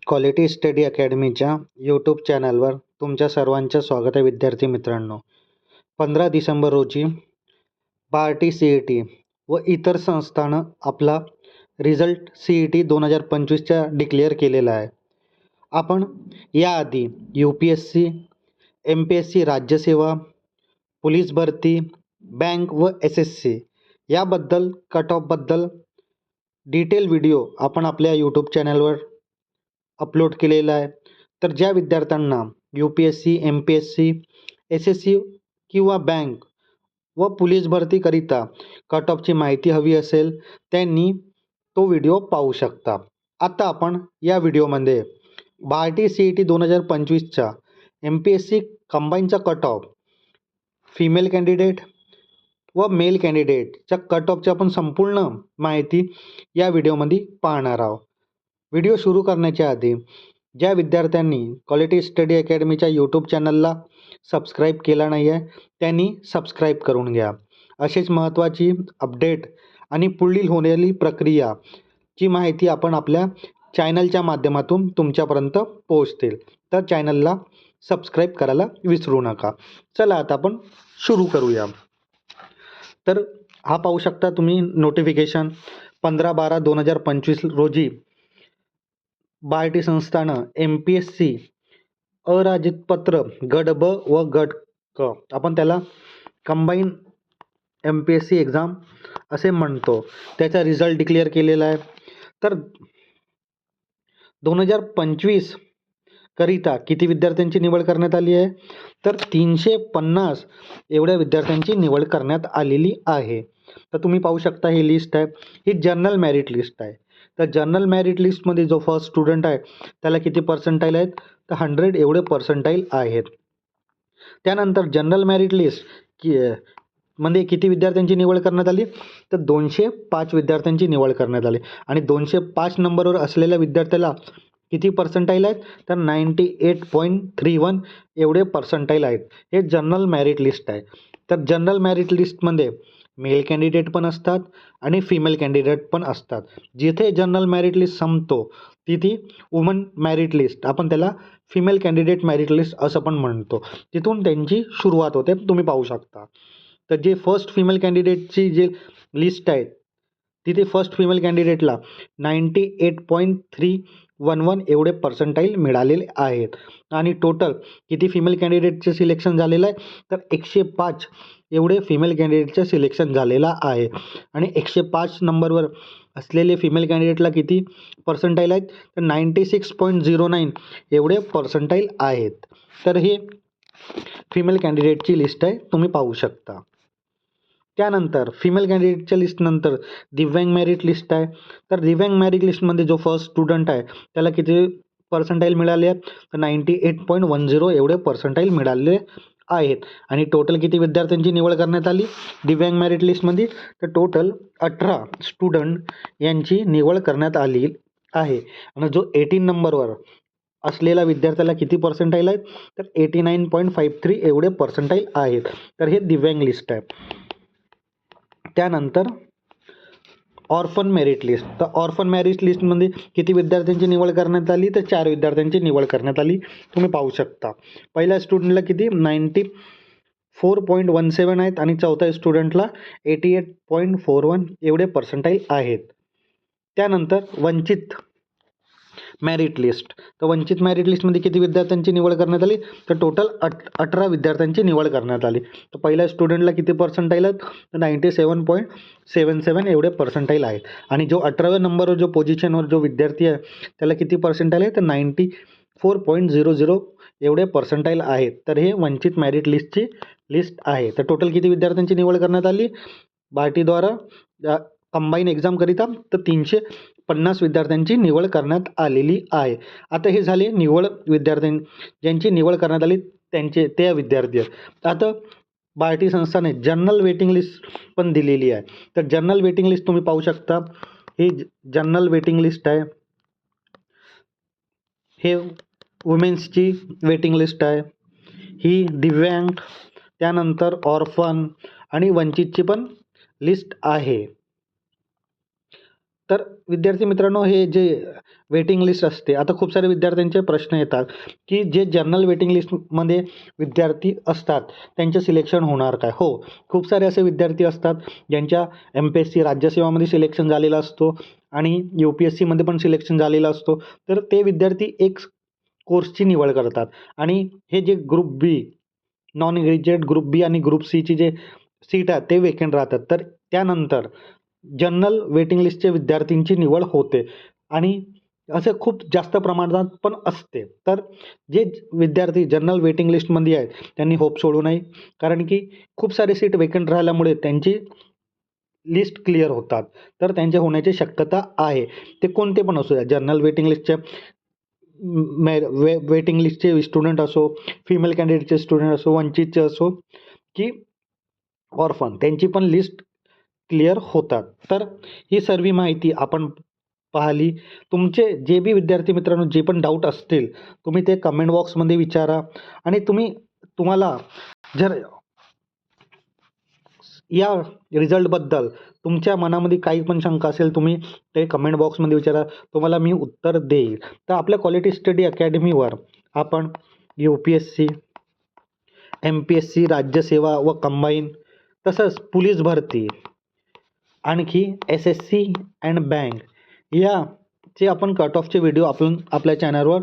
Quality study अकॅडमीच्या YouTube चॅनलवर तुमच्या सर्वांचं स्वागत आहे. विद्यार्थी मित्रांनो, 15 डिसेंबर रोजी बार्टी CET व इतर संस्थानं आपला रिझल्ट CET 2025चा डिक्लेअर केलेला आहे. आपण याआधी UPSC, MPSC राज्यसेवा, पोलीस भरती, बँक व SSC याबद्दल कट ऑफबद्दल डिटेल व्हिडिओ आपण आपल्या यूट्यूब चॅनलवर अपलोड केलेला आहे. तर ज्या विद्यार्थ्यांना UPSC, MPSC, SSC किंवा बँक व पोलीस भरतीकरिता कट ऑफची माहिती हवी असेल त्यांनी तो व्हिडिओ पाहू शकता. आता आपण या व्हिडिओमध्ये बार्टी CET 2025चा MPSC कंबाईनचा कट ऑफ, फिमेल कॅन्डिडेट व मेल कॅन्डिडेटच्या कट ऑफची आपण संपूर्ण माहिती या व्हिडिओमध्ये पाहणार आहोत. व्हिडिओ सुरू करण्याच्या आधी ज्या विद्यार्थ्यांनी क्वालिटी स्टडी अकॅडमीच्या यूट्यूब चॅनलला सबस्क्राईब केला नाही आहे त्यांनी सबस्क्राईब करून घ्या. अशीच महत्त्वाची अपडेट आणि पुढील होणारी प्रक्रियाची माहिती आपण आपल्या चॅनलच्या माध्यमातून तुमच्यापर्यंत पोहोचतील. तर चॅनलला सबस्क्राईब करायला विसरू नका. चला आता आपण सुरू करूया. तर हा पाहू शकता तुम्ही नोटिफिकेशन 15/12/2025 रोजी बार्टी संस्थानं MPSC अराजपत्र गट ब व गट क, आपण त्याला कंबाईन MPSC एक्झाम असे म्हणतो, त्याचा रिझल्ट डिक्लेअर केलेला आहे. तर 2025 करिता किती विद्यार्थ्यांची निवड करण्यात आली आहे? तर 350 एवढ्या विद्यार्थ्यांची निवड करण्यात आलेली आहे. तर तुम्ही पाहू शकता ही लिस्ट आहे, ही जनरल मेरिट लिस्ट आहे. तर जनरल मेरिट लिस्टमध्ये जो फर्स्ट स्टुडंट आहे त्याला किती पर्सेंटाईल आहेत? तर 100 एवढे पर्सेंटाईल आहेत. त्यानंतर जनरल मेरिट लिस्ट मध्ये किती विद्यार्थ्यांची निवड करण्यात आली? तर 205 विद्यार्थ्यांची निवड करण्यात आली आणि 205 नंबरवर असलेल्या विद्यार्थ्याला किती पर्सेंटाईल आहेत? तर 98.31 एवढे पर्सेंटाईल आहेत. हे जनरल मेरिट लिस्ट आहे. तर जनरल मेरिट लिस्टमध्ये मेल कॅन्डिडेट पण असतात आणि फिमेल कॅन्डिडेट पण असतात. जिथे जनरल मेरिट लिस्ट संपतो तिथे वुमन मेरिट लिस्ट, आपण त्याला फिमेल कॅन्डिडेट मेरिट लिस्ट असं पण म्हणतो, तिथून त्यांची सुरुवात होते. तुम्ही पाहू शकता. तर जे फर्स्ट फिमेल कॅन्डिडेटची जे लिस्ट आहे तिथे फर्स्ट फिमेल कॅन्डिडेटला 98.311 एवढे पर्सेंटाईल मिळालेले आहेत. आणि टोटल किती फिमेल कॅन्डिडेटचे सिलेक्शन झालेलं आहे? तर 105 एवढे फिमेल कॅन्डिडेटचं सिलेक्शन झालेलं आहे. आणि 105 नंबरवर असलेले फिमेल कॅन्डिडेटला किती पर्सेंटाईल आहेत? तर 96.09 एवढे पर्सेंटाईल आहेत. तर हे फिमेल कॅन्डिडेटची लिस्ट आहे, तुम्ही पाहू शकता. त्यानंतर फिमेल कॅन्डिडेटच्या लिस्टनंतर दिव्यांग मेरिट लिस्ट आहे. तर दिव्यांग मेरिट लिस्टमध्ये जो फर्स्ट स्टुडंट आहे त्याला किती पर्सेंटाईल मिळाले आहेत? तर 98.10 एवढे पर्सेंटाईल मिळाले आहेत. आणि टोटल किती विद्यार्थ्यांची निवड करण्यात आली दिव्यांग मेरिट लिस्टमध्ये? तर टोटल 18 स्टुडंट यांची निवड करण्यात आली आहे. आणि जो 18 नंबरवर असलेला विद्यार्थ्याला किती पर्सेंटाईल आहेत? तर 89.53 एवढे पर्सेंटाईल आहेत. तर हे दिव्यांग लिस्ट आहे. त्यानंतर ऑर्फन मेरिट लिस्ट. तर ऑर्फन मेरिट लिस्टमध्ये किती विद्यार्थ्यांची निवड करण्यात आली? तर 4 विद्यार्थ्यांची निवड करण्यात आली, तुम्ही पाहू शकता. पहिल्या स्टुडंटला किती 94.17 आहेत आणि चौथ्या स्टुडंटला 88.41 एवढे पर्सेंटाईल आहेत. त्यानंतर वंचित मेरिट लिस्ट. तर वंचित मेरिट लिस्टमध्ये किती विद्यार्थ्यांची निवड करण्यात आली? तर टोटल 18 विद्यार्थ्यांची निवड करण्यात आली. तर पहिल्या स्टुडंटला किती पर्सेंटाईल आहेत? तर 97.77 एवढे पर्सेंटाईल आहेत. आणि जो 18व्या नंबरवर जो पोझिशनवर जो विद्यार्थी आहे त्याला किती पर्सेंटाईल आहे? तर 94.00 एवढे पर्सेंटाईल आहेत. तर हे वंचित मेरिट लिस्टची लिस्ट आहे. तर टोटल किती विद्यार्थ्यांची निवड करण्यात आली बार्टीद्वारा कंबाईन एक्झामकरिता? तर 350 विद्यार्थ्यांची निवड करण्यात आलेली आहे. आता हे झाले निवड ज्यांची निवड करण्यात आली त्या विद्यार्थी आहेत. आता बार्टी संस्थाने जनरल वेटिंग लिस्ट पण दिलेली आहे. तर जनरल वेटिंग लिस्ट तुम्ही पाहू शकता. ही जनरल वेटिंग लिस्ट आहे. हे वुमेन्सची वेटिंग लिस्ट आहे. ही दिव्यांग, त्यानंतर ऑर्फन आणि वंचितची पण लिस्ट आहे. तर विद्यार्थी मित्रांनो, हे जे वेटिंग लिस्ट असते. आता खूप सारे विद्यार्थ्यांचे प्रश्न येतात की जे जनरल वेटिंग लिस्टमध्ये विद्यार्थी असतात त्यांचे सिलेक्शन होणार काय? हो, खूप सारे असे विद्यार्थी असतात ज्यांच्या MPSC राज्यसेवामध्ये सिलेक्शन झालेला असतो आणि UPSCमध्ये पण सिलेक्शन झालेला असतो. तर ते विद्यार्थी एक कोर्सची निवड करतात आणि हे जे ग्रुप बी, नॉन ग्रॅज्युएट ग्रुप बी आणि ग्रुप सीची जे सीट आहेत ते वेकेंट राहतात. तर त्यानंतर जनरल वेटिंग लिस्टचे विद्यार्थ्यांची निवड होते आणि असे खूप जास्त प्रमाणात पण असते. तर जे विद्यार्थी जनरल वेटिंग लिस्टमध्ये आहेत त्यांनी होप सोडू नये, कारण की खूप सारे सीट वेकेंट राहिल्यामुळे त्यांची लिस्ट क्लिअर होतात. तर त्यांच्या होण्याची शक्यता आहे. ते कोणते पण असू द्या, जनरल वेटिंग लिस्टचे वेटिंग लिस्टचे स्टुडंट असो, फिमेल कॅन्डिडेटचे स्टुडंट असो, वंचितचे असो की ऑर्फन, त्यांची पण लिस्ट क्लिअर होतात. तर ही सर्व माहिती आपण पाहिली. तुमचे जे बी विद्यार्थी मित्रांनो जे पण डाऊट असतील तुम्ही ते कमेंट बॉक्समध्ये विचारा आणि तुम्हाला जर या रिझल्टबद्दल तुमच्या मनामध्ये काही पण शंका असेल तुम्ही ते कमेंट बॉक्समध्ये विचारा, तुम्हाला मी उत्तर देईल. तर आपल्या क्वालिटी स्टडी अकॅडमीवर आपण UPSC, MPSC, राज्यसेवा व कंबाईन, तसंच पोलीस भरती, आणखी SSC अँड बँक याचे आपण कट ऑफचे व्हिडिओ आपण आपल्या चॅनलवर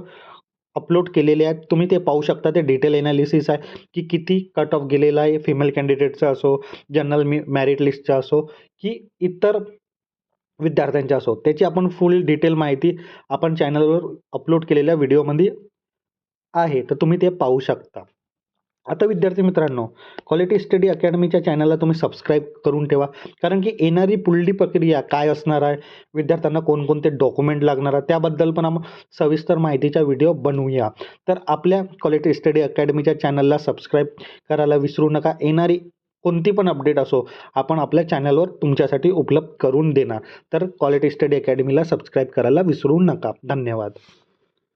अपलोड केलेले आहेत. तुम्ही ते पाहू शकता. ते डिटेल एनालिसिस आहे की किती कट ऑफ गेलेला आहे, फिमेल कॅन्डिडेटचा असो, जनरल मेरिट लिस्टचा असो की इतर विद्यार्थ्यांचा असो, त्याची आपण फुल डिटेल माहिती आपण चॅनलवर अपलोड केलेल्या व्हिडिओमध्ये आहे. तर तुम्ही ते पाहू शकता. आता विद्यार्थी मित्रांनो, क्वालिटी स्टडी अकॅडमीच्या चॅनलला तुम्ही सबस्क्राईब करून ठेवा, कारण की येणारी पुढली प्रक्रिया काय असणार आहे, विद्यार्थ्यांना कोणकोणते डॉक्युमेंट लागणार आहे त्याबद्दल पण आपण सविस्तर माहितीचा व्हिडिओ बनवूया. तर आपल्या क्वालिटी स्टडी अकॅडमीच्या चॅनलला सबस्क्राईब करायला विसरू नका. येणारी कोणती पण अपडेट असो आपण आपल्या चॅनलवर तुमच्यासाठी उपलब्ध करून देणार. तर क्वालिटी स्टडी अकॅडमीला सबस्क्राईब करायला विसरू नका. धन्यवाद.